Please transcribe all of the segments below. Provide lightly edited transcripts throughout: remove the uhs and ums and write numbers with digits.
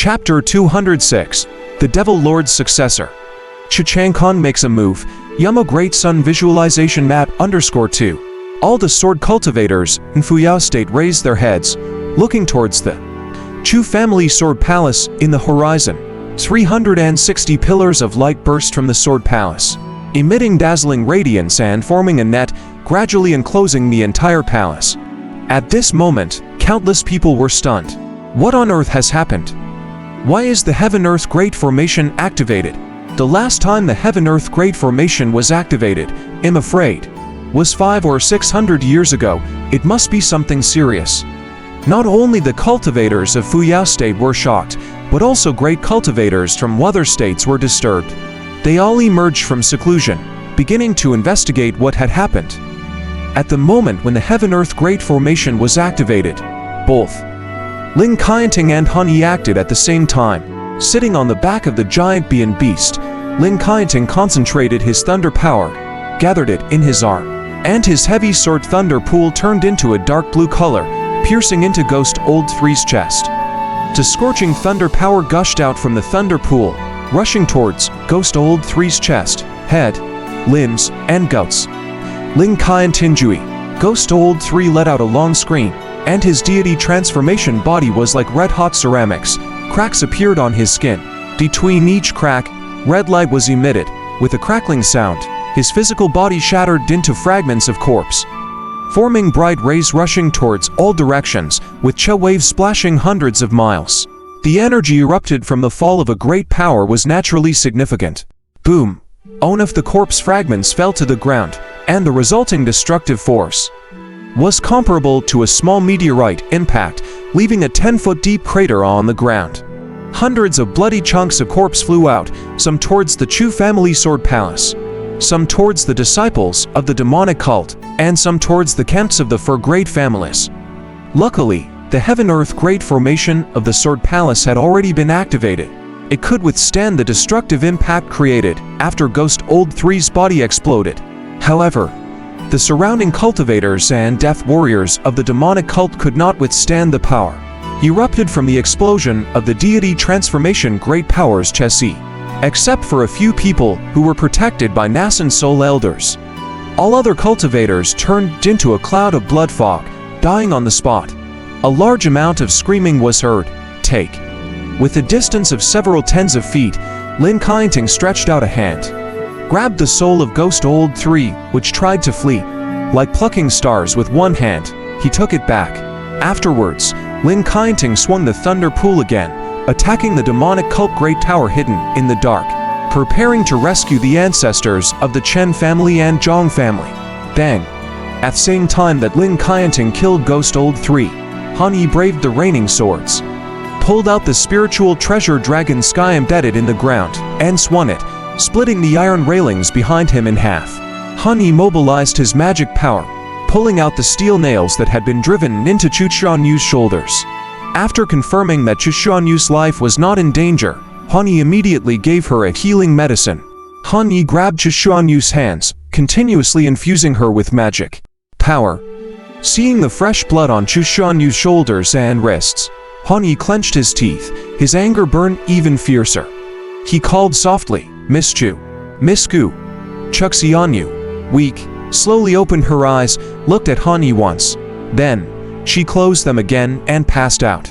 Chapter 206. The Devil Lord's Successor. Chang makes a move. Yama Great Sun Visualization Map _2. All the sword cultivators in Wuxia State raise their heads, looking towards the Chu family sword palace in the horizon. 360 pillars of light burst from the sword palace, emitting dazzling radiance and forming a net, gradually enclosing the entire palace. At this moment, countless people were stunned. What on earth has happened? Why is the Heaven-Earth Great Formation activated? The last time the Heaven-Earth Great Formation was activated, I'm afraid, was 500 or 600 years ago. It must be something serious. Not only the cultivators of Wuxia State were shocked, but also great cultivators from other states were disturbed. They all emerged from seclusion, beginning to investigate what had happened. At the moment when the Heaven-Earth Great Formation was activated, both Langlang and Hanyi acted at the same time. Sitting on the back of the giant beast, Langlang concentrated his thunder power, gathered it in his arm, and his heavy sword Thunder Pool turned into a dark blue color, piercing into Ghost Old Three's chest. The scorching thunder power gushed out from the Thunder Pool, rushing towards Ghost Old Three's chest, head, limbs, and guts. Langlang Tinjui, Ghost Old Three let out a long scream, and his deity transformation body was like red-hot ceramics. Cracks appeared on his skin. Between each crack, red light was emitted. With a crackling sound, his physical body shattered into fragments of corpse, forming bright rays rushing towards all directions, with Cha waves splashing hundreds of miles. The energy erupted from the fall of a great power was naturally significant. Boom! One of the corpse fragments fell to the ground, and the resulting destructive force was comparable to a small meteorite impact, leaving a 10-foot deep crater on the ground. Hundreds of bloody chunks of corpse flew out, some towards the Chu family sword palace, some towards the disciples of the demonic cult, and some towards the camps of the Fur Great families. Luckily, the Heaven-Earth Great Formation of the Sword Palace had already been activated. It could withstand the destructive impact created after Ghost Old Three's body exploded. However, the surrounding cultivators and death warriors of the demonic cult could not withstand the power erupted from the explosion of the deity transformation great powers Chessi, except for a few people who were protected by Nasan soul elders. All other cultivators turned into a cloud of blood fog, dying on the spot. A large amount of screaming was heard. Take. With a distance of several tens of feet, Langlang stretched out a hand, grabbed the soul of Ghost Old Three, which tried to flee. Like plucking stars with one hand, he took it back. Afterwards, Langlang swung the Thunder Pool again, attacking the demonic cult Great Tower hidden in the dark, preparing to rescue the ancestors of the Chen family and Chang family. Bang! At the same time that Langlang killed Ghost Old Three, Hanyi braved the raining swords, pulled out the spiritual treasure dragon sky embedded in the ground, and swung it, splitting the iron railings behind him in half. Hanyi mobilized his magic power, pulling out the steel nails that had been driven into Chu Xuanyu's shoulders. After confirming that Chu Xuanyu's life was not in danger, Hanyi immediately gave her a healing medicine. Hanyi grabbed Chu Xuanyu's hands, continuously infusing her with magic power. Seeing the fresh blood on Chu Xuanyu's shoulders and wrists, Hanyi clenched his teeth, his anger burned even fiercer. He called softly, "Miss Chu, Miss Gu." Chu Xuanyu, weak, slowly opened her eyes, looked at Hanyi once. Then, she closed them again and passed out.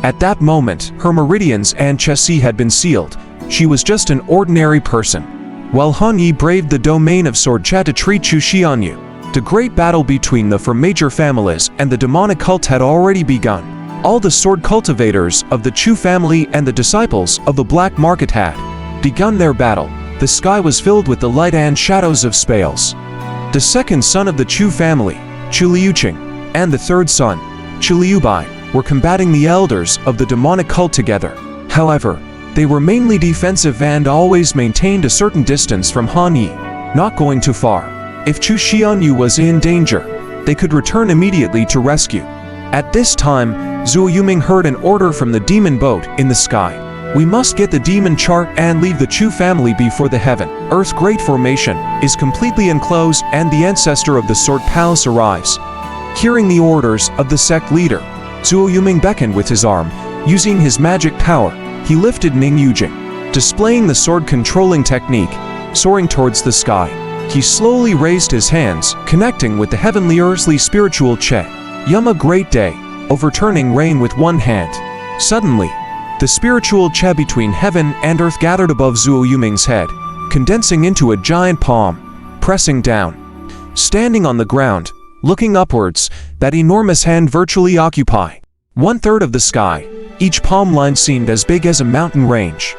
At that moment, her meridians and chessi had been sealed. She was just an ordinary person. While Hanyi braved the domain of Swordcha to treat Chu Xuanyu, the great battle between the four major families and the demonic cult had already begun. All the sword cultivators of the Chu family and the disciples of the black market had begun their battle. The sky was filled with the light and shadows of spales. The second son of the Chu family, Chu Liuqing, and the third son, Chu Liubai, were combating the elders of the demonic cult together. However, they were mainly defensive and always maintained a certain distance from Hanyi, not going too far. If Chu Xuanyu was in danger, they could return immediately to rescue. At this time, Zhou Yuming heard an order from the demon boat in the sky. "We must get the demon chart and leave the Chu family before the Heaven-Earth Great Formation is completely enclosed and the ancestor of the Sword Palace arrives." Hearing the orders of the sect leader, Zhou Yuming beckoned with his arm, Using his magic power, he lifted Ning Yujing. Displaying the sword-controlling technique, soaring towards the sky, he slowly raised his hands, connecting with the heavenly earthly spiritual Che. Yama Great Day, overturning rain with one hand. Suddenly, the spiritual Che between heaven and earth gathered above Zhuo Yuming's head, condensing into a giant palm, pressing down. Standing on the ground, looking upwards, that enormous hand virtually occupy 1/3 of the sky. Each palm line seemed as big as a mountain range.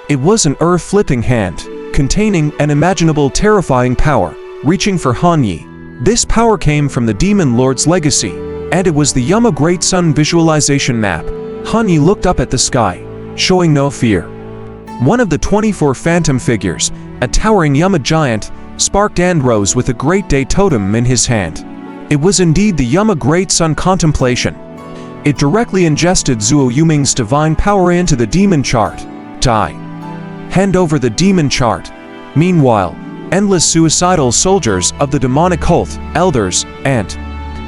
It was an earth-flipping hand, containing an imaginable terrifying power, reaching for Han Yi. This power came from the Demon Lord's legacy, and it was the Yama Great Sun visualization map. Han Yi looked up at the sky, showing no fear. One of the 24 phantom figures, a towering Yama giant, sparked and rose with a Great Day totem in his hand. It was indeed the Yama Great Sun contemplation. It directly ingested Zhuo Yuming's divine power into the demon chart. Die. Hand over the demon chart. Meanwhile, endless suicidal soldiers of the demonic cult, elders, and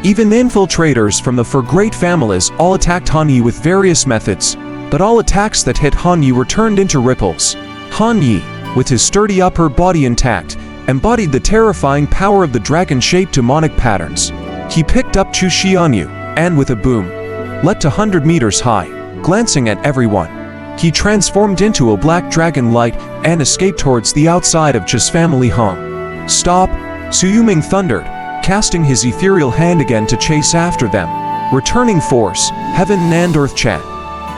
even infiltrators from the four great families all attacked Han Yi with various methods, but all attacks that hit Han Yi were turned into ripples. Han Yi, with his sturdy upper body intact, embodied the terrifying power of the dragon-shaped demonic patterns. He picked up Chu Xianyu, and with a boom, leapt 100 meters high, glancing at everyone. He transformed into a black dragon light and escaped towards the outside of Chu's family home. Stop! Zhuo Yuming thundered, casting his ethereal hand again to chase after them. Returning force, heaven and earth Chan.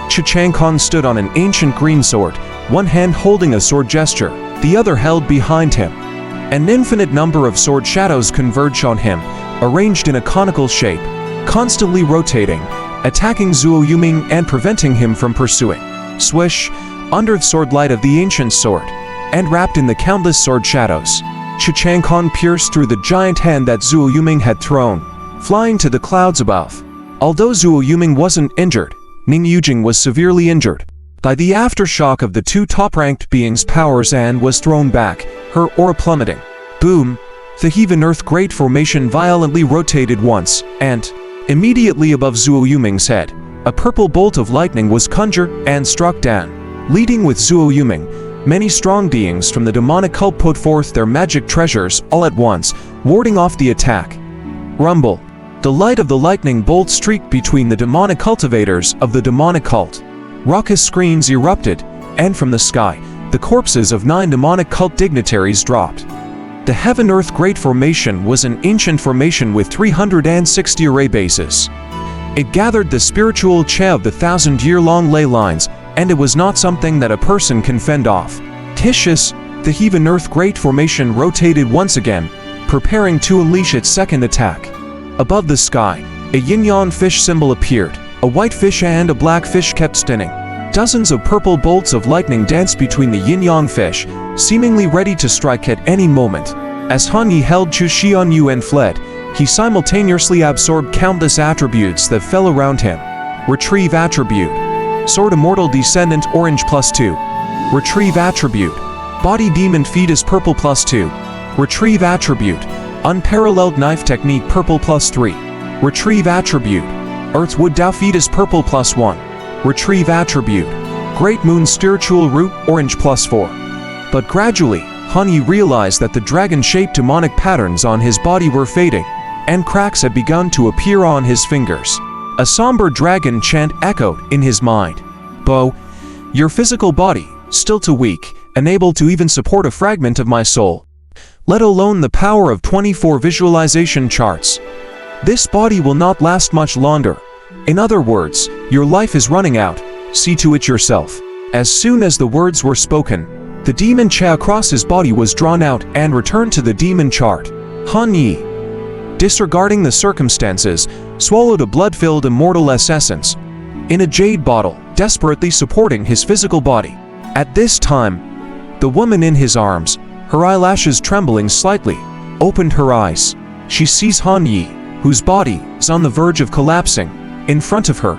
Chang stood on an ancient green sword, one hand holding a sword gesture, the other held behind him. An infinite number of sword shadows converged on him, arranged in a conical shape, constantly rotating, attacking Zhuo Yuming and preventing him from pursuing. Swish, under the sword light of the ancient sword, and wrapped in the countless sword shadows, Chang pierced through the giant hand that Zhuo Yuming had thrown, flying to the clouds above. Although Zhuo Yuming wasn't injured, Ning Yujing was severely injured by the aftershock of the two top-ranked beings' powers and was thrown back, her aura plummeting. Boom! The heaven earth great formation violently rotated once, and immediately above Zhuo Yuming's head, a purple bolt of lightning was conjured and struck down. Leading with Zhuo Yuming, many strong beings from the demonic cult put forth their magic treasures all at once, warding off the attack. Rumble! The light of the lightning bolt streaked between the demonic cultivators of the demonic cult. Raucous screams erupted, and from the sky, the corpses of 9 demonic cult dignitaries dropped. The Heaven-Earth Great Formation was an ancient formation with 360 array bases. It gathered the spiritual Che of the 1,000-year-long ley lines, and it was not something that a person can fend off. Titius, the Heaven-Earth Great Formation rotated once again, preparing to unleash its second attack. Above the sky, a yin-yang fish symbol appeared. A white fish and a black fish kept spinning. Dozens of purple bolts of lightning danced between the yin-yang fish, seemingly ready to strike at any moment. As Han Yi held Chu Xianyu and fled, he simultaneously absorbed countless attributes that fell around him. Retrieve attribute. Sword Immortal Descendant Orange +2. Retrieve attribute. Body Demon Fetus Purple +2. Retrieve attribute. Unparalleled Knife Technique Purple +3. Retrieve attribute. Earth's Wood Dao Fetus Purple +1. Retrieve attribute. Great Moon Spiritual Root Orange +4. But gradually, Han Yi realized that the dragon-shaped demonic patterns on his body were fading, and cracks had begun to appear on his fingers. A somber dragon chant echoed in his mind. Bo, your physical body, still too weak, unable to even support a fragment of my soul, let alone the power of 24 visualization charts. This body will not last much longer. In other words, your life is running out. See to it yourself. As soon as the words were spoken, the demon Che across his body was drawn out and returned to the demon chart. Han Yi, disregarding the circumstances, swallowed a blood-filled immortal essence in a jade bottle, desperately supporting his physical body. At this time, the woman in his arms, her eyelashes trembling slightly, opened her eyes. She sees Han Yi, whose body is on the verge of collapsing. In front of her,